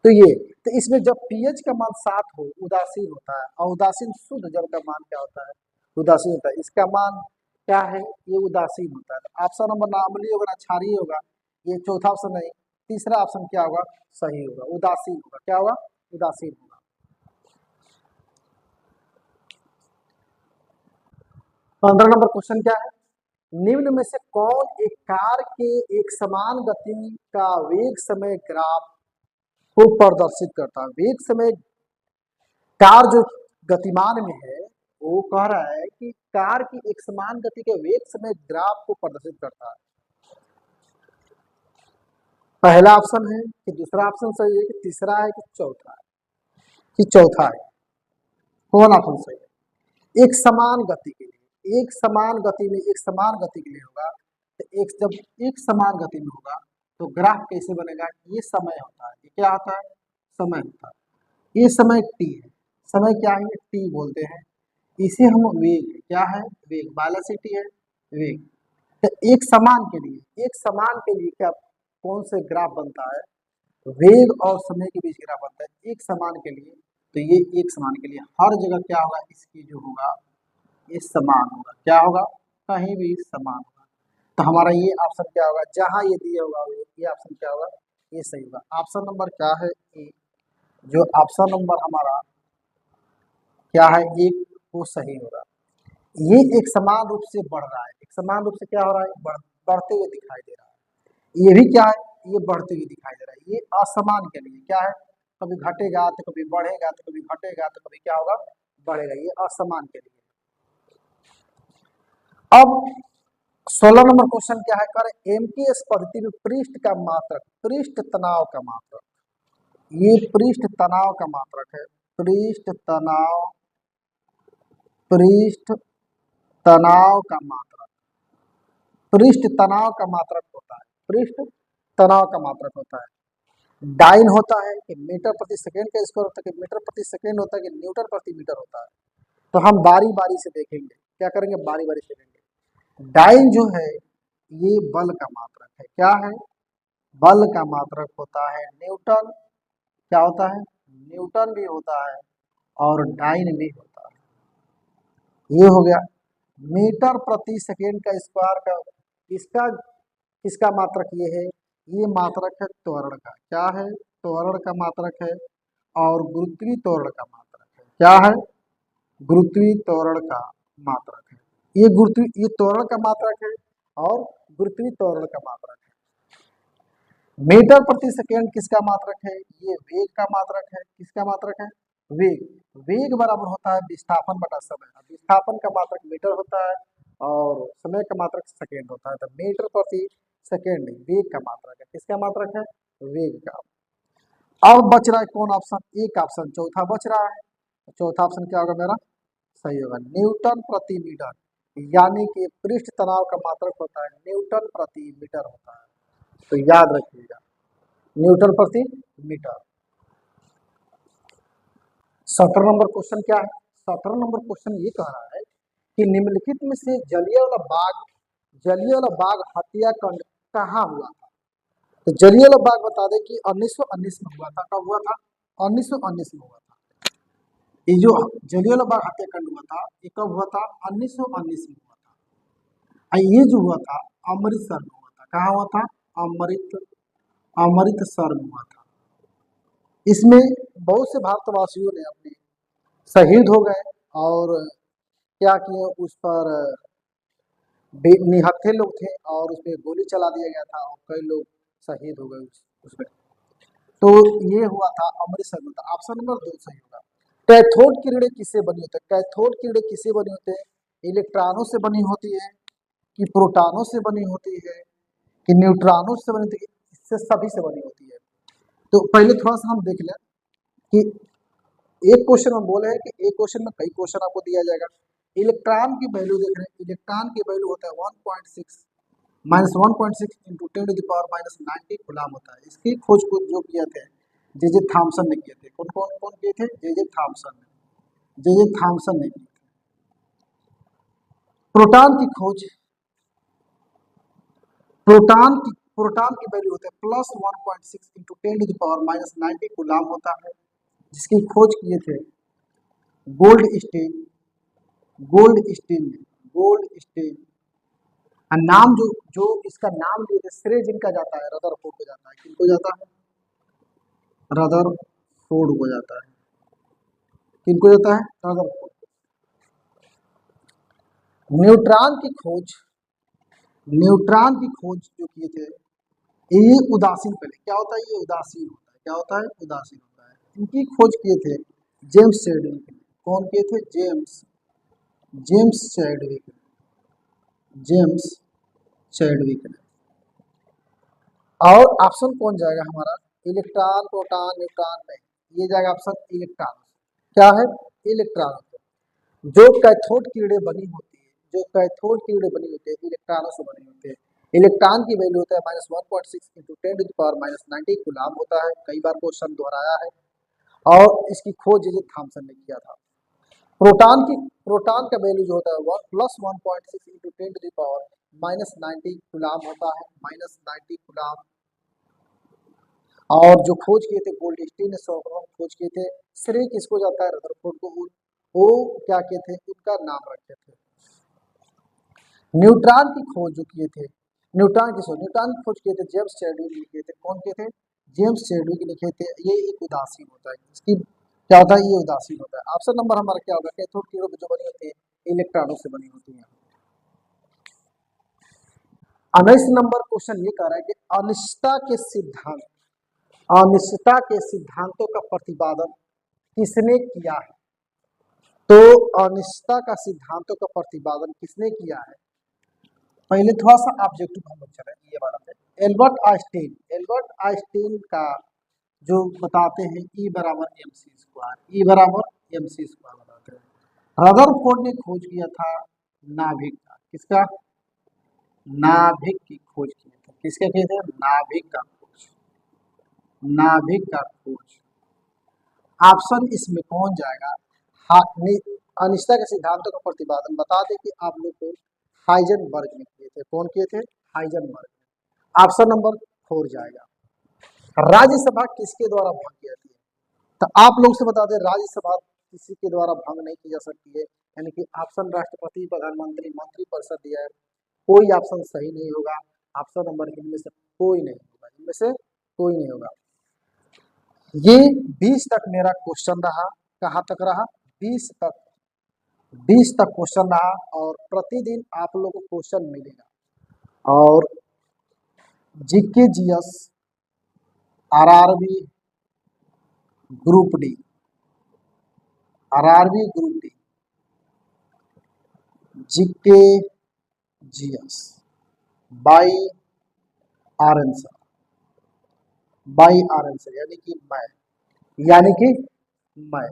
तो ये, तो इसमें जब पीएच का मान 7 हो उदासीन होता है, और उदासीन शुद्ध जल का मान क्या होता है, उदासीन होता है। इसका मान क्या है, ये उदासीन होता है। ऑप्शन नंबर ना अम्लीय होगा ना क्षारीय होगा, ये चौथा ऑप्शन नहीं, तीसरा ऑप्शन क्या होगा, सही होगा, उदासीन होगा। क्या होगा, उदासीन होगा। 15 नंबर क्वेश्चन क्या है, निम्न में से कौन एक कार के एक समान गति का वेग समय ग्राफ को प्रदर्शित करता है। वेग समय, कार जो गतिमान में है वो कह रहा है कि कार की एक समान गति के वेग समय ग्राफ को प्रदर्शित करता है। पहला ऑप्शन है कि दूसरा ऑप्शन सही है कि तीसरा है कि चौथा है, कि चौथा है, कौन ऑप्शन सही है। एक समान गति के लिए, एक समान गति में, एक समान गति के लिए होगा तो एक, जब एक समान गति में होगा तो ग्राफ कैसे बनेगा, ये समय होता है, ये क्या होता है, समय होता है। ये समय टी है, समय क्या है, टी बोलते हैं। इसे हम वेग, क्या है, वेग, वेलोसिटी है, वेग। तो एक समान के लिए, एक समान के लिए क्या, कौन से ग्राफ बनता है, वेग और समय के बीच ग्राफ बनता है एक समान के लिए। तो ये एक समान के लिए हर जगह क्या होगा, इसकी जो होगा ये समान होगा। क्या होगा, कहीं भी समान होगा। तो हमारा ये ऑप्शन क्या होगा, जहां ये दिया होगा ये ऑप्शन क्या होगा, ये सही होगा। ऑप्शन नंबर क्या है, ए, जो ऑप्शन नंबर हमारा क्या है, एक, वो सही होगा। ये एक समान रूप से बढ़ रहा है, एक समान रूप से क्या हो रहा है, बढ़ते हुए दिखाई दे रहा है। ये भी क्या है, ये बढ़ते हुए दिखाई दे रहा है। ये असमान के लिए क्या है, कभी घटेगा तो कभी बढ़ेगा तो कभी घटेगा तो कभी क्या होगा, बढ़ेगा, ये असमान के लिए। अब 16 नंबर क्वेश्चन क्या है, करें एमटीएस पद्धति में पृष्ठ का मात्रक, पृष्ठ तनाव का मात्रक, ये पृष्ठ तनाव का मात्रक है, पृष्ठ तनाव, पृष्ठ तनाव का मात्रक, पृष्ठ तनाव का मात्रक होता है, पृष्ठ तनाव का मात्रक होता है। डाइन होता है कि मीटर प्रति सेकेंड का स्क्वायर होता है कि मीटर प्रति सेकेंड होता है कि न्यूटन प्रति मीटर होता है। तो हम बारी बारी से देखेंगे, क्या करेंगे, बारी बारी से देखेंगे। डाइन जो है ये बल का मात्रक है, क्या है, बल का मात्रक होता है न्यूटन, क्या होता है, न्यूटन भी होता है और डाइन भी होता है। ये हो गया मीटर प्रति सेकेंड का स्क्वायर का, इसका किसका मात्रक ये है, ये मात्रक है त्वरण का, क्या है, त्वरण का मात्रक है और गुरुत्वीय त्वरण का मात्रक है, क्या है, गुरुत्वीय त्वरण का मात्रक है। ये गुरुत्वीय, ये त्वरण का मात्रक है और गुरुत्वीय त्वरण का मात्रक है। मीटर प्रति सेकेंड किसका मात्रक है, ये वेग का मात्रक है, किसका मात्रक है, वेग, वेग बराबर होता है विस्थापन बटा समय, विस्थापन का मात्रक मीटर होता है और समय का मात्रक सेकेंड होता है। तो मीटर प्रति सेकेंड वेग का मात्रक है, किसका मात्रक है, वेग का। अब बच रहा है कौन ऑप्शन, एक ऑप्शन चौथा बच रहा है, चौथा ऑप्शन क्या होगा मेरा, सही होगा न्यूटन प्रति मीटर, यानी कि पृष्ठ तनाव का मात्रक होता है न्यूटन प्रति मीटर होता है, तो याद रखिएगा न्यूटन प्रति मीटर। 17 नंबर क्वेश्चन क्या है, 17 नंबर क्वेश्चन ये कह रहा है कि निम्नलिखित में से जलियांवाला बाग हत्याकांड कहाँ हुआ था। तो जलियांवाला बाग बता दें कि 1919 में हुआ था, कब हुआ था, 1919 में हुआ था। ये जो जलियांवाला बाग हत्याकांड हुआ था ये कब हुआ था, 1919 में हुआ था। और ये जो हुआ था अमृतसर में हुआ था, कहाँ हुआ था, अमृतसर में हुआ था। इसमें बहुत से भारतवासियों ने अपने शहीद हो गए और क्या किए, उस पर निहत्थे लोग थे और उसमें गोली चला दिया गया था और कई लोग शहीद हो गए उसमें। तो ये हुआ था अमृतसर में था। ऑप्शन नंबर 2 सही होगा। कैथोड किरणें किससे बनी होती है, कैथोड किरणें किससे बनी होती है, इलेक्ट्रॉनों से बनी होती है कि प्रोटॉनों से बनी होती है कि न्यूट्रॉनों से बनी होती है, इससे सभी से बनी होती है। तो पहले थोड़ा सा हम देख लें कि एक क्वेश्चन में बोले हैं कि एक क्वेश्चन में कई क्वेश्चन आपको दिया जाएगा। इलेक्ट्रॉन की वैल्यू देख रहे हैं, इलेक्ट्रॉन की वैल्यू होता है 1.6 minus 1.6 into 10 to the power minus 90 coulomb होता है। इसकी खोज को जो किए थे जे थॉमसन ने किए थे, कौन किए थे, जे थॉमसन ने की थी। प्रोटॉन की खोज, प्रोटॉन की वैल्यू होता है plus 1.6 into 10 to the power minus 90 coulomb होता है, जिसकी खोज किए थे गोल्ड स्टीन। नाम जो इसका नाम दिए थे, श्रेय जिनका जाता है रदरफोर्ड को जाता है, किनको जाता है, रदरफोर्ड को जाता है, किनको जाता है, रदरफोर्ड। न्यूट्रॉन की खोज जो किए थे ये उदासीन, पहले क्या होता है, ये उदासीन होता है, क्या होता है, उदासीन होता है। इनकी खोज किए थे जेम्स चैडविक ने, कौन किए थे, जेम्स चैडविक ने। और ऑप्शन कौन जाएगा हमारा, इलेक्ट्रॉन, प्रोटॉन, न्यूट्रॉन में ये जाएगा ऑप्शन इलेक्ट्रॉन, क्या है, इलेक्ट्रॉन। जो कैथोड किरणें बनी होती है इलेक्ट्रॉनों से बनी होती है। इलेक्ट्रॉन की वैल्यू होता है minus 1.6 into 10 to the power minus 90 coulomb होता है, कई बार क्वेश्चन दोहराया है और इसकी खोज जे थॉमसन ने किया था। प्रोटॉन का वैल्यू जो होता है plus 1.6 into 10 to the power minus 90 coulomb होता है, माइनस 90 कूलम। और जो खोज किए थे गोल्डस्टीन ने सर्वप्रथम खोज किए थे, श्रेय किसको जाता है, रदरफोर्ड को। वो क्या किए थे, उनका नाम रखे थे। न्यूट्रॉन की खोज जो किए थे, न्यूट्रॉन की खोज किए थे जेम्स चैडविक ने किए थे, कौन किए थे, जेम्स चैडविक ने किए थे। ये एक उदासीन होता है, इसकी क्या होता है, ये उदासीन होता है। ऑप्शन नंबर हमारा क्या होगा, कैथोड किरणें जो बनी होती है इलेक्ट्रॉनों से बनी होती है। 19 नंबर क्वेश्चन ये कह रहा है कि अनिश्चितता के सिद्धांतों का प्रतिपादन किसने किया है। तो अनिश्चितता का सिद्धांतों का प्रतिपादन किसने किया है? पहले थोड़ा सा ऑब्जेक्टिव हम लोग चले ये वाला पे। एल्बर्ट आइंस्टीन का जो बताते हैं E बराबर MC स्क्वायर, E बराबर MC स्क्वायर बताते हैं। रदरफोर्ड ने खोज किया था नाभिक का, किसका? नाभिक की खोज किया था। किसका किए थे? नाभिक का खोज, नाभिक का खोज। ऑप्शन इसमें कौन जाएगा? अनिश्चितता के सिद्धांतों का प्रतिपादन बता दें कि आप लोग को हाइजेनबर्ग ने किए थे। कौन किए थे? हाइजेनबर्ग। ऑप्शन नंबर 4 जाएगा। राज्यसभा किसके द्वारा भंग की जाती है? तो आप लोग से बता दें, राज्यसभा किसी के द्वारा भंग नहीं की जा सकती है, यानी कि ऑप्शन राष्ट्रपति, प्रधानमंत्री, मंत्रिपरिषद दिया है, कोई ऑप्शन सही नहीं होगा। ऑप्शन नंबर इनमें से कोई नहीं होगा, इनमें से कोई नहीं होगा। ये 20 तक मेरा क्वेश्चन रहा। कहाँ तक रहा? 20 तक, 20 तक क्वेश्चन रहा और प्रतिदिन आप लोगों को क्वेश्चन मिलेगा। और GK GS, RRB group D, RRB group D, GK GS by R answer, by R answer यानी कि मैं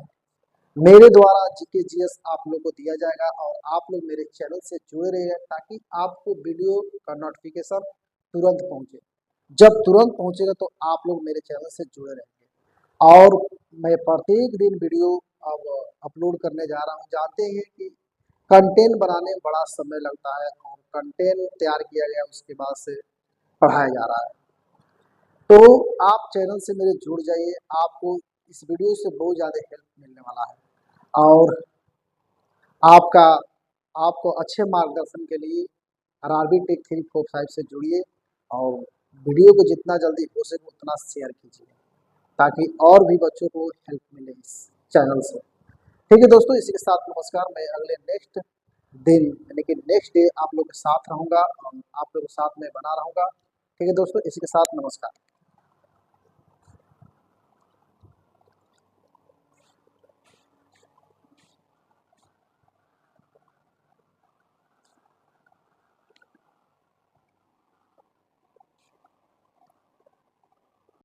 मेरे द्वारा जीके जीएस आप लोग को दिया जाएगा और आप लोग मेरे चैनल से जुड़े रहिए ताकि आपको वीडियो का नोटिफिकेशन तुरंत पहुंचे। जब तुरंत पहुंचेगा तो आप लोग मेरे चैनल से जुड़े रहेंगे। और मैं प्रत्येक दिन वीडियो अब अपलोड करने जा रहा हूं। जानते हैं कि कंटेंट बनाने में बड़ा समय लगता है और कंटेंट तैयार किया गया उसके बाद से पढ़ाया जा रहा है। तो आप चैनल से मेरे जुड़ जाइए, आपको इस वीडियो से बहुत ज़्यादा हेल्प मिलने वाला है। और आपका आपको अच्छे मार्गदर्शन के लिए आरआरबी टेक 345 से जुड़िए और वीडियो को जितना जल्दी हो सके उतना शेयर कीजिए ताकि और भी बच्चों को हेल्प मिले इस चैनल से। ठीक है दोस्तों, इसी के साथ नमस्कार। मैं अगले नेक्स्ट दिन यानी कि नेक्स्ट डे आप लोग के साथ रहूँगा और आप लोग के साथ में बना रहूँगा। ठीक है दोस्तों, इसी के साथ नमस्कार।